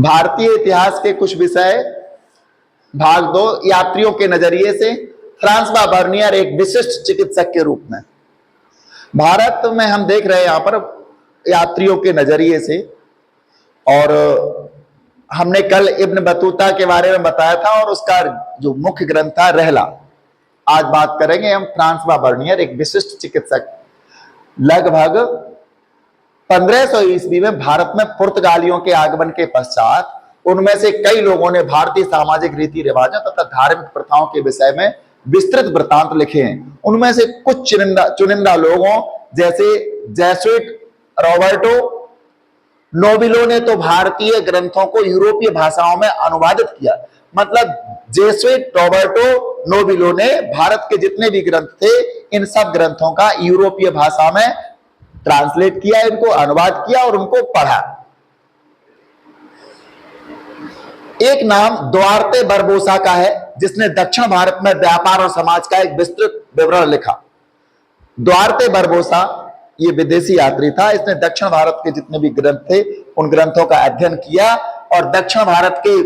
भारतीय इतिहास के कुछ विषय, भाग 2, यात्रियों के नजरिए से। फ्रांसवा बर्नियर एक विशिष्ट चिकित्सक के रूप में भारत में हम देख रहे हैं यहां पर यात्रियों के नजरिए से। और हमने कल इब्न बतूता के बारे में बताया था और उसका जो मुख्य ग्रंथ था रहला। आज बात करेंगे हम फ्रांसवा बर्नियर, एक विशिष्ट चिकित्सक। लगभग 1500 ईस्वी में भारत में पुर्तगालियों के आगमन के पश्चात उनमें से कई लोगों ने भारतीय सामाजिक रीति रिवाजों तथा धार्मिक प्रथाओं के विषय में विस्तृत वृत्तांत लिखे हैं। उनमें से कुछ चुनिंदा लोगों जैसे जेसुइट रॉबर्टो नोबिलो ने तो भारतीय ग्रंथों को यूरोपीय भाषाओं में अनुवादित किया। मतलब जेसुइट रॉबर्टो नोबिलो ने भारत के जितने भी ग्रंथ थे इन सब ग्रंथों का यूरोपीय भाषा में ट्रांसलेट किया, इनको अनुवाद किया और उनको पढ़ा। एक नाम दुआर्ते बरबोसा का है जिसने दक्षिण भारत में व्यापार और समाज का एक विस्तृत विवरण लिखा। दुआर्ते बरबोसा ये विदेशी यात्री था। इसने दक्षिण भारत के जितने भी ग्रंथ थे उन ग्रंथों का अध्ययन किया और दक्षिण भारत के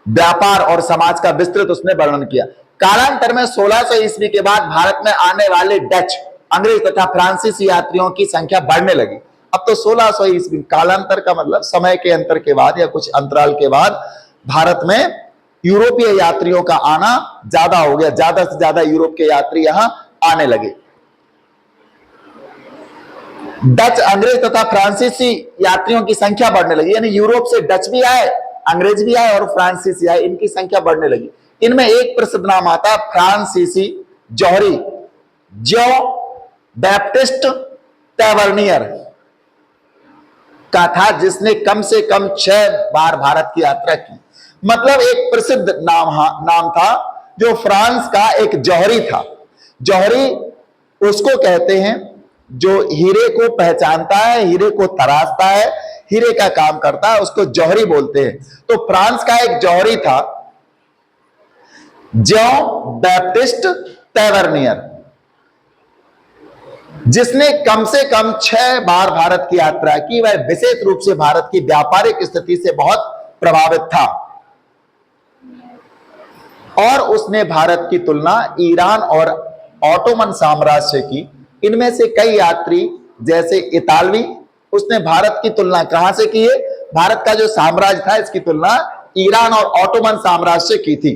व्यापार और समाज का विस्तृत उसने वर्णन किया। कालांतर में 1600 ईस्वी के बाद भारत में आने वाले डच, अंग्रेज तथा फ्रांसीसी यात्रियों की संख्या बढ़ने लगी। अब तो 1600 ईस्वी, कालांतर का मतलब समय के अंतर के बाद या कुछ अंतराल के बाद भारत में यूरोपीय यात्रियों का आना ज्यादा हो गया। ज्यादा से ज्यादा यूरोप के यात्री यहां आने लगे। डच, अंग्रेज तथा फ्रांसीसी यात्रियों की संख्या बढ़ने लगी। यानी यूरोप से डच भी आए, अंग्रेज भी आए और फ्रांसीसी आए, इनकी संख्या बढ़ने लगी। इनमें एक प्रसिद्ध नाम आता फ्रांसीसी जौहरी जो बैप्टिस्ट टैवर्नियर का था, जिसने कम से कम 6 बार भारत की यात्रा की। मतलब एक प्रसिद्ध नाम था जो फ्रांस का एक जौहरी था। जौहरी उसको कहते हैं जो हीरे को पहचानता है, हीरे को तराशता है, हीरे का काम करता है, उसको जौहरी बोलते हैं। तो फ्रांस का एक जौहरी था जॉन बैप्टिस्ट टैवर्नियर, जिसने कम से कम 6 बार भारत की यात्रा की। वह विशेष रूप से भारत की व्यापारिक स्थिति से बहुत प्रभावित था और उसने भारत की तुलना ईरान और ऑटोमन साम्राज्य से की। इनमें से कई यात्री जैसे इतालवी, उसने भारत की तुलना कहां से की है? भारत का जो साम्राज्य था इसकी तुलना ईरान और ऑटोमन साम्राज्य से की थी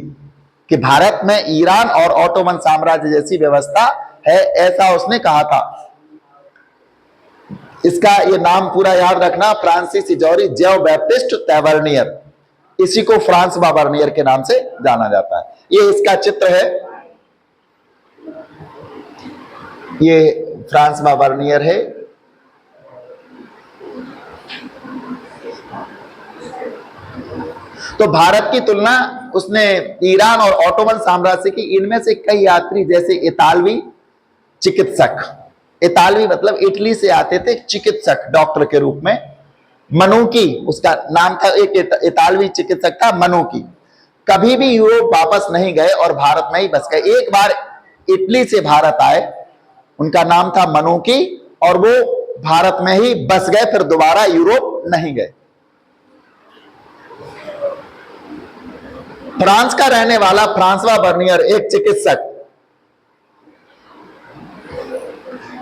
कि भारत में ईरान और ऑटोमन साम्राज्य जैसी व्यवस्था है, ऐसा उसने कहा था। इसका ये नाम पूरा याद रखना, फ्रांसीसी जौहरी जॉन बैप्टिस्ट टैवर्नियर। इसी को फ्रांसवा बर्नियर के नाम से जाना जाता है। ये इसका चित्र है, ये फ्रांसवा बर्नियर है। तो भारत की तुलना उसने ईरान और ऑटोमन साम्राज्य की। इनमें से कई यात्री जैसे इतालवी चिकित्सक, इतालवी मतलब इटली से आते थे, चिकित्सक डॉक्टर के रूप में, मनुकी उसका नाम था। एक इतालवी चिकित्सक था मनुकी, कभी भी यूरोप वापस नहीं गए और भारत में ही बस गए। एक बार इटली से भारत आए, उनका नाम था मनुकी और वो भारत में ही बस गए, फिर दोबारा यूरोप नहीं गए। फ्रांस का रहने वाला फ्रांसवा बर्नियर एक चिकित्सक,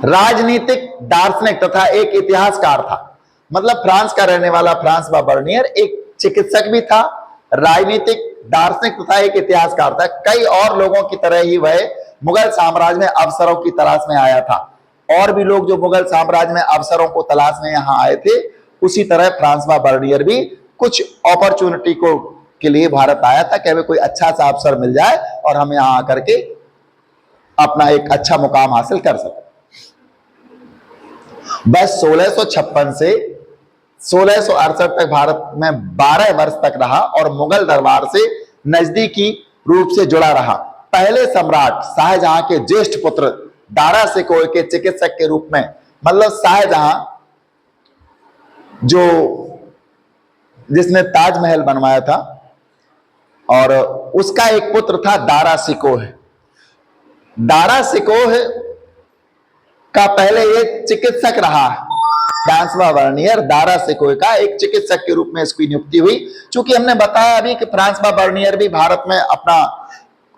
राजनीतिक दार्शनिक तथा एक इतिहासकार था। मतलब फ्रांस का रहने वाला फ्रांसवा बर्नियर एक चिकित्सक भी था, राजनीतिक दार्शनिक तथा एक इतिहासकार था। कई और लोगों की तरह ही वह मुगल साम्राज्य में अवसरों की तलाश में आया था। और भी लोग जो मुगल साम्राज्य में अवसरों को तलाश में यहां आए थे, उसी तरह फ्रांसवा बर्नियर भी कुछ अपॉर्चुनिटी को के लिए भारत आया था कि हमें कोई अच्छा सा अवसर मिल जाए और हम यहां आकर के अपना एक अच्छा मुकाम हासिल कर सकें। बस 1656 से 1668 तक भारत में 12 वर्ष तक रहा और मुगल दरबार से नजदीकी रूप से जुड़ा रहा। पहले सम्राट शाहजहां के ज्येष्ठ पुत्र दारा सिकोह के चिकित्सक के रूप में, मतलब शाहजहां जो जिसने ताजमहल बनवाया था और उसका एक पुत्र था दारा सिकोह। दारा सिकोह का पहले ये चिकित्सक रहा फ्रांसवा वर्नियर दारा सेकोय का एक चिकित्सक के रूप में इसकी नियुक्ति हुई। चूंकि हमने बताया अभी कि फ्रांसवा वर्नियर भी भारत में अपना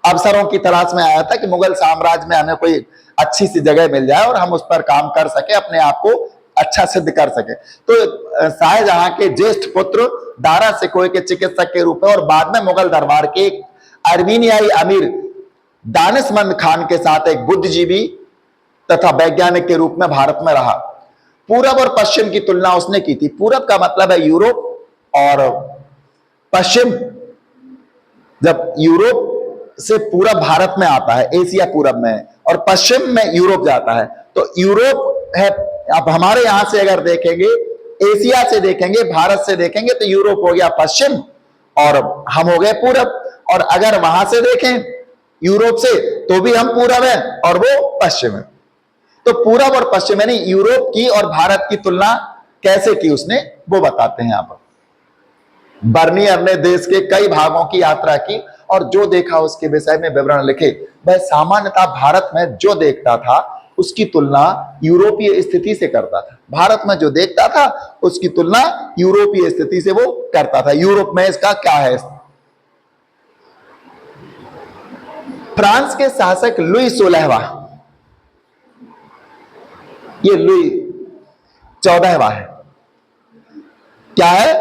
अवसरों की तलाश में आया था कि मुगल साम्राज्य में हमें कोई अच्छी सी जगह मिल जाए और हम उस पर काम कर सके, अपने आप को अच्छा सिद्ध कर सके। तो शाहजहां के ज्येष्ठ पुत्र दारा सेकोय के चिकित्सक के रूप में और बाद में मुगल दरबार के एक अर्मीनियाई अमीर दानिशमंद खान के साथ एक बुद्धिजीवी तथा वैज्ञानिक के रूप में भारत में रहा। पूरब और पश्चिम की तुलना उसने की थी। पूरब का मतलब है यूरोप और पश्चिम, जब यूरोप से पूरब भारत में आता है, एशिया पूरब में है, और पश्चिम में यूरोप जाता है। तो यूरोप है, अब हमारे यहां से अगर देखेंगे, एशिया से देखेंगे, भारत से देखेंगे तो यूरोप हो गया पश्चिम और हम हो गए पूरब। और अगर वहां से देखें यूरोप से तो भी हम पूरब है और वो पश्चिम है। तो पूरब और पश्चिम यानी यूरोप की और भारत की तुलना कैसे की उसने, वो बताते हैं यहां पर। बर्नियर ने देश के कई भागों की यात्रा की और जो देखा उसके विषय में विवरण लिखे। वह सामान्यतः भारत में जो देखता था उसकी तुलना यूरोपीय स्थिति से करता था। भारत में जो देखता था उसकी तुलना यूरोपीय स्थिति से वो करता था। यूरोप में इसका क्या है? फ्रांस के शासक लुई 16वां, ये लुई 14वां है, क्या है?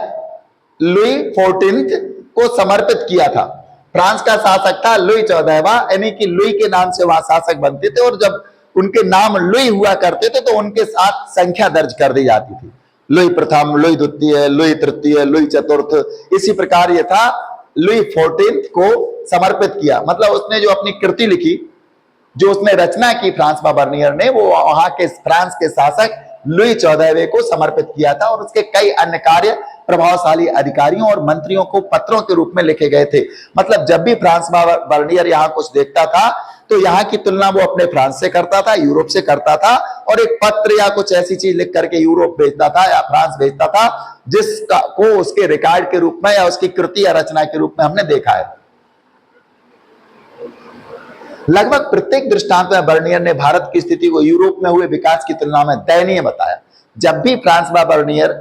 लुई 14 को समर्पित किया था। फ्रांस का शासक था लुई 14वां, यानी कि लुई के नाम से वहां शासक बनते थे और जब उनके नाम लुई हुआ करते थे तो उनके साथ संख्या दर्ज कर दी जाती थी। लुई प्रथम, लुई द्वितीय, लुई तृतीय, लुई चतुर्थ, इसी प्रकार ये था। लुई 14 को समर्पित किया, मतलब उसने जो अपनी कृति लिखी, जो उसने रचना की फ्रांसवा बर्नियर ने, वो वहां के फ्रांस के शासक लुई 14वें को समर्पित किया था। और उसके कई अन्य कार्य प्रभावशाली अधिकारियों और मंत्रियों को पत्रों के रूप में लिखे गए थे। मतलब जब भी फ्रांसवा बर्नियर यहाँ कुछ देखता था तो यहाँ की तुलना वो अपने फ्रांस से करता था, यूरोप से करता था, और एक पत्र या कुछ ऐसी चीज लिख करके यूरोप भेजता था या फ्रांस भेजता था, जिसका को उसके रिकॉर्ड के रूप में या उसकी कृति या रचना के रूप में हमने देखा है। लगभग प्रत्येक दृष्टांत में बर्नियर ने भारत की स्थिति को यूरोप में हुए विकास की तुलना में दयनीय बताया। जब भी फ्रांसवा बर्नियर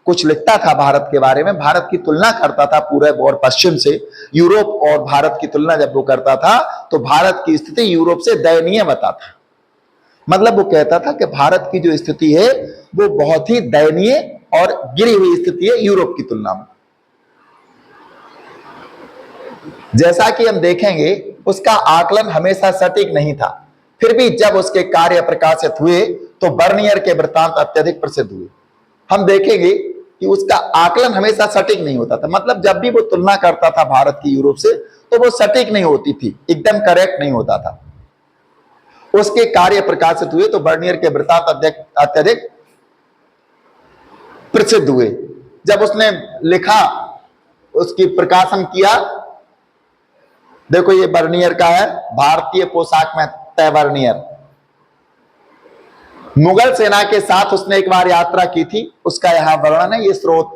कुछ लिखता था भारत के बारे में, भारत की तुलना करता था पूरब और पश्चिम से, यूरोप और भारत की तुलना जब वो करता था तो भारत की स्थिति यूरोप से दयनीय बताता। मतलब वो कहता था कि भारत की जो स्थिति है वो बहुत ही दयनीय और गिरी हुई स्थिति है यूरोप की तुलना में। जैसा कि हम देखेंगे उसका आकलन हमेशा सटीक नहीं था, फिर भी जब उसके कार्य प्रकाशित हुए तो बर्नियर के वृत्तांत अत्यधिक प्रसिद्ध हुए। हम देखेंगे कि उसका आकलन हमेशा सटीक नहीं होता था। मतलब जब भी वो तुलना करता था भारत की यूरोप से तो वो सटीक नहीं होती थी, एकदम करेक्ट नहीं होता था। उसके कार्य प्रकाशित हुए तो बर्नियर के वृत्तांत अत्यधिक प्रसिद्ध हुए। जब उसने लिखा, उसकी प्रकाशन किया, देखो ये बर्नियर का है, भारतीय पोशाक में तय बर्नियर। मुगल सेना के साथ उसने एक बार यात्रा की थी, उसका यहां वर्णन है। ये स्रोत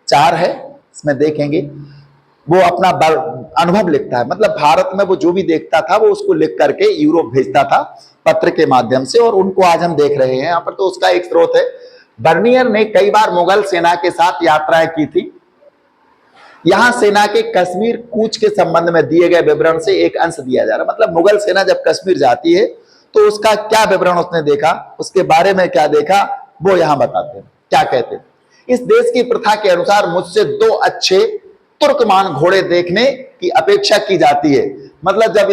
4 है, इसमें देखेंगे। वो अपना अनुभव लिखता है, मतलब भारत में वो जो भी देखता था वो उसको लिख करके यूरोप भेजता था पत्र के माध्यम से, और उनको आज हम देख रहे हैं यहाँ पर। तो उसका एक स्रोत है। बर्नियर ने कई बार मुगल सेना के साथ यात्राएं की थी। यहां सेना के कश्मीर कूच के संबंध में दिए गए विवरण से एक अंश दिया जा रहा है। मतलब मुगल सेना जब कश्मीर जाती है तो उसका क्या विवरण उसने देखा, उसके बारे में क्या देखा, वो यहां बताते हैं। क्या कहते हैं? इस देश की प्रथा के अनुसार मुझसे 2 अच्छे तुर्कमान घोड़े देखने की अपेक्षा की जाती है। मतलब जब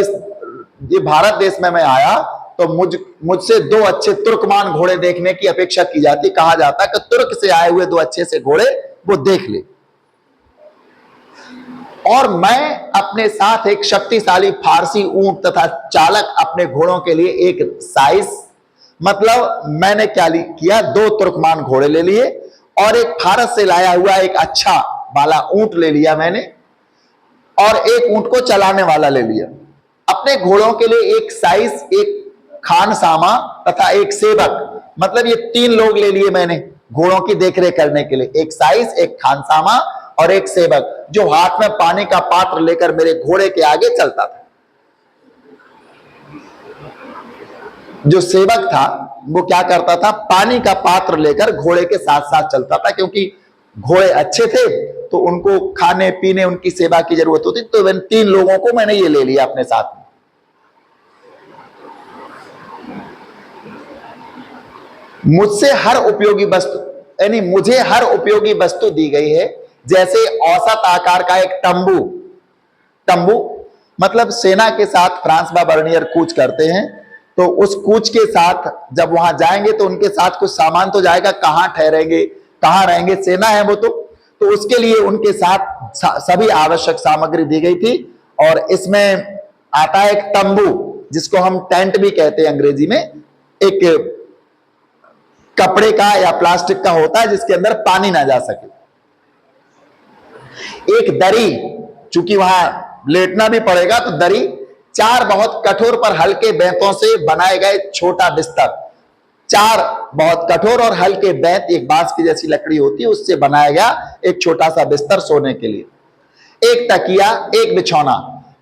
ये भारत देश में मैं आया तो मुझसे 2 अच्छे तुर्कमान घोड़े देखने की अपेक्षा की जाती। कहा जाता कि तुर्क से आए हुए 2 अच्छे से घोड़े वो देख ले, और मैं अपने साथ एक शक्तिशाली फारसी ऊंट तथा चालक अपने घोड़ों के लिए एक साइज, मतलब मैंने क्या किया, 2 तुर्कमान घोड़े ले लिए और एक फारस से लाया हुआ एक अच्छा वाला ऊंट ले लिया मैंने, और एक ऊंट को चलाने वाला ले लिया। अपने घोड़ों के लिए एक साइज, एक खानसामा तथा एक सेवक, मतलब ये 3 लोग ले लिए मैंने घोड़ों की देखरेख करने के लिए। एक साइज, एक खानसामा और एक सेवक, जो हाथ में पानी का पात्र लेकर मेरे घोड़े के आगे चलता था। जो सेवक था वो क्या करता था, पानी का पात्र लेकर घोड़े के साथ साथ चलता था, क्योंकि घोड़े अच्छे थे तो उनको खाने पीने उनकी सेवा की जरूरत होती। तो इन 3 लोगों को मैंने ये ले लिया अपने साथ में। मुझसे हर उपयोगी वस्तु, यानी मुझे हर उपयोगी वस्तु दी गई है, जैसे औसत आकार का एक तंबू। तंबू मतलब सेना के साथ फ्रांसवा बर्नियर कूच करते हैं, तो उस कूच के साथ जब वहां जाएंगे तो उनके साथ कुछ सामान तो जाएगा, कहां ठहरेंगे, कहां रहेंगे, सेना है वो तो उसके लिए उनके साथ सभी आवश्यक सामग्री दी गई थी। और इसमें आता है एक तंबू, जिसको हम टेंट भी कहते हैं अंग्रेजी में, एक कपड़े का या प्लास्टिक का होता है जिसके अंदर पानी ना जा सके। एक दरी, चूंकि वहां लेटना भी पड़ेगा तो दरी, 4 बहुत कठोर पर हल्के बेंतों से बनाए गए छोटा बिस्तर। 4 बहुत कठोर और हल्के बेंत, एक बांस की जैसी लकड़ी होती है, उससे बनाया गया एक छोटा सा बिस्तर सोने के लिए। एक तकिया, एक बिछौना,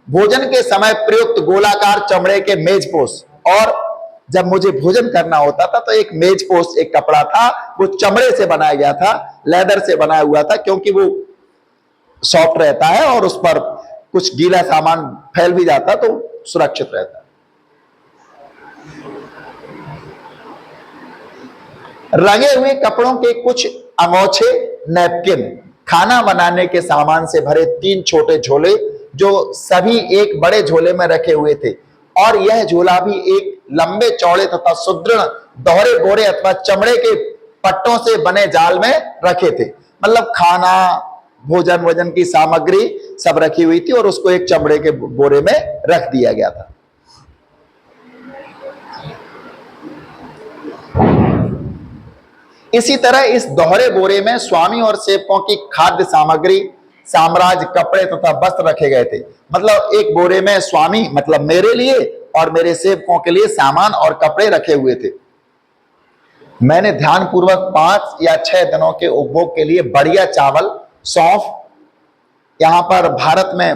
भोजन के समय प्रयुक्त गोलाकार चमड़े के मेजपोश। और जब मुझे भोजन करना होता था तो एक मेजपोश, एक कपड़ा था, वो चमड़े से बनाया गया था, लेदर से बनाया हुआ था, क्योंकि वो सॉफ्ट रहता है और उस पर कुछ गीला सामान फैल भी जाता तो सुरक्षित रहता है। रंगे हुए कपड़ों के कुछ अंगोछे, नैपकिन, खाना बनाने के सामान से भरे 3 छोटे झोले, जो सभी एक बड़े झोले में रखे हुए थे। और यह झोला भी एक लंबे चौड़े तथा सुदृढ़ दोहरे बोरे अथवा चमड़े के पट्टों से बने जाल में रखे थे। मतलब खाना, भोजन वजन की सामग्री सब रखी हुई थी और उसको एक चमड़े के बोरे में रख दिया गया था। इसी तरह इस दोहरे बोरे में स्वामी और सेवकों की खाद्य सामग्री, साम्राज्य, कपड़े तथा वस्त्र रखे गए थे। मतलब एक बोरे में स्वामी मतलब मेरे लिए और मेरे सेवकों के लिए सामान और कपड़े रखे हुए थे। मैंने ध्यानपूर्वक 5 या 6 दिनों के उपभोग के लिए बढ़िया चावल, सौंफ, यहां पर भारत में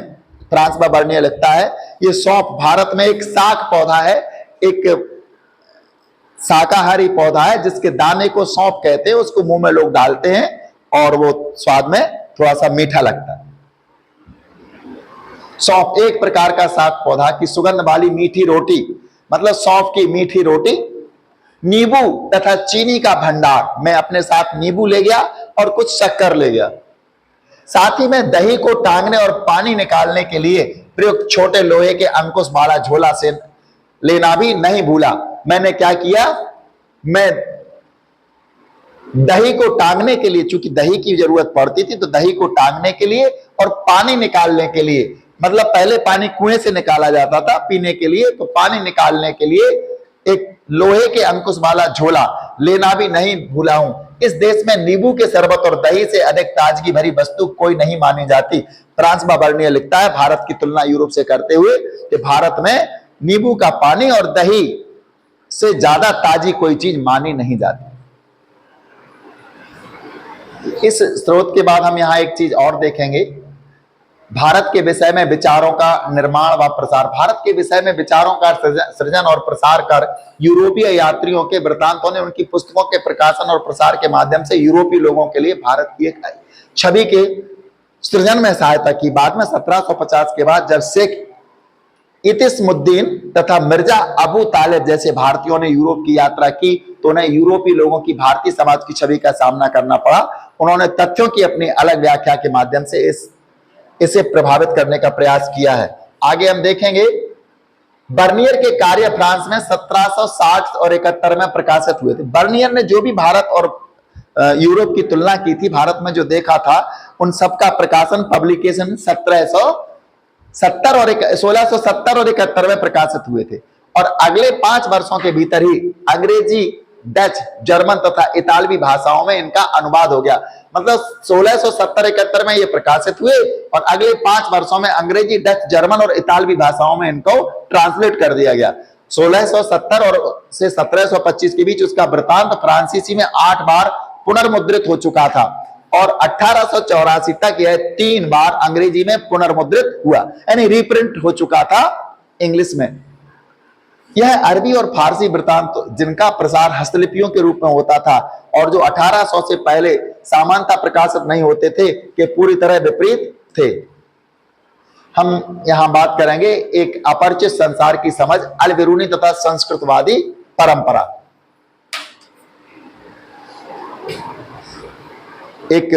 फ्रांसवा बर्नियर लिखता है, ये सौंफ भारत में एक साग पौधा है, एक शाकाहारी पौधा है जिसके दाने को सौंफ कहते हैं। उसको मुंह में लोग डालते हैं और वो स्वाद में थोड़ा सा मीठा लगता है। सौंफ एक प्रकार का साग पौधा की सुगंध वाली मीठी रोटी, मतलब सौंफ की मीठी रोटी, नींबू तथा चीनी का भंडार। मैं अपने साथ नींबू ले गया और कुछ शक्कर ले गया। साथ ही मैं दही को टांगने और पानी निकालने के लिए प्रयुक्त छोटे लोहे के अंकुश वाला झोला से लेना भी नहीं भूला। मैंने क्या किया, मैं दही को टांगने के लिए, चूंकि दही की जरूरत पड़ती थी, तो दही को टांगने के लिए और पानी निकालने के लिए, मतलब पहले पानी कुएं से निकाला जाता था पीने के लिए, तो पानी निकालने के लिए एक लोहे के अंकुश वाला झोला लेना भी नहीं भूला हूं। इस देश में नींबू के शरबत और दही से अधिक ताजगी भरी वस्तु कोई नहीं मानी जाती। फ्रांसवा बर्नियर लिखता है, भारत की तुलना यूरोप से करते हुए, कि भारत में नींबू का पानी और दही से ज्यादा ताजी कोई चीज मानी नहीं जाती। इस स्रोत के बाद हम यहां एक चीज और देखेंगे, भारत के विषय में विचारों का निर्माण व प्रसार। भारत के विषय में विचारों का सृजन और प्रसार कर यूरोपीय यात्रियों के वृत्तांतों ने उनकी पुस्तकों के प्रकाशन और प्रसार के माध्यम से यूरोपीय लोगों के लिए भारत की एक छवि के सृजन में सहायता की। बाद में 1750 के बाद जब शेख इतिसमुद्दीन तथा मिर्जा अबू तालिब जैसे भारतीयों ने यूरोप की यात्रा की, तो उन्हें यूरोपीय लोगों की भारतीय समाज की छवि का सामना करना पड़ा। उन्होंने तथ्यों की अपनी अलग व्याख्या के माध्यम से इसे प्रभावित करने का प्रयास किया है। आगे हम देखेंगे, बर्नियर के कार्य फ्रांस में 1760 और 71 में प्रकाशित हुए थे। बर्नियर ने जो भी भारत और यूरोप की तुलना की थी, भारत में जो देखा था, उन सबका प्रकाशन, पब्लिकेशन 1670 और 71 में प्रकाशित हुए थे। और अगले 5 वर्षों के भीतर ही अंग्रेजी, डच, जर्मन तथा इतालवी भाषाओं में इनका अनुवाद हो गया। मतलब 1670-71 में ये प्रकाशित हुए और अगले 5 वर्षों में अंग्रेजी, डच, जर्मन और इतालवी भाषाओं में इनको ट्रांसलेट कर दिया गया। 1670 और से 1725 के बीच उसका वृत्तांत फ्रांसीसी में 8 बार पुनर्मुद्रित हो चुका था और 1884 तक यह 3 बार अंग्रेजी में पुनर्मुद्रित हुआ, यानी रीप्रिंट हो चुका था इंग्लिश में। यह अरबी और फारसी वृत्तांत जिनका प्रसार हस्तलिपियों के रूप में होता था और जो 1800 से पहले सामान्यतः प्रकाशित नहीं होते थे, के पूरी तरह विपरीत थे। हम यहां बात करेंगे एक अपरिचित संसार की समझ, अल बिरूनी तथा संस्कृतवादी परंपरा। एक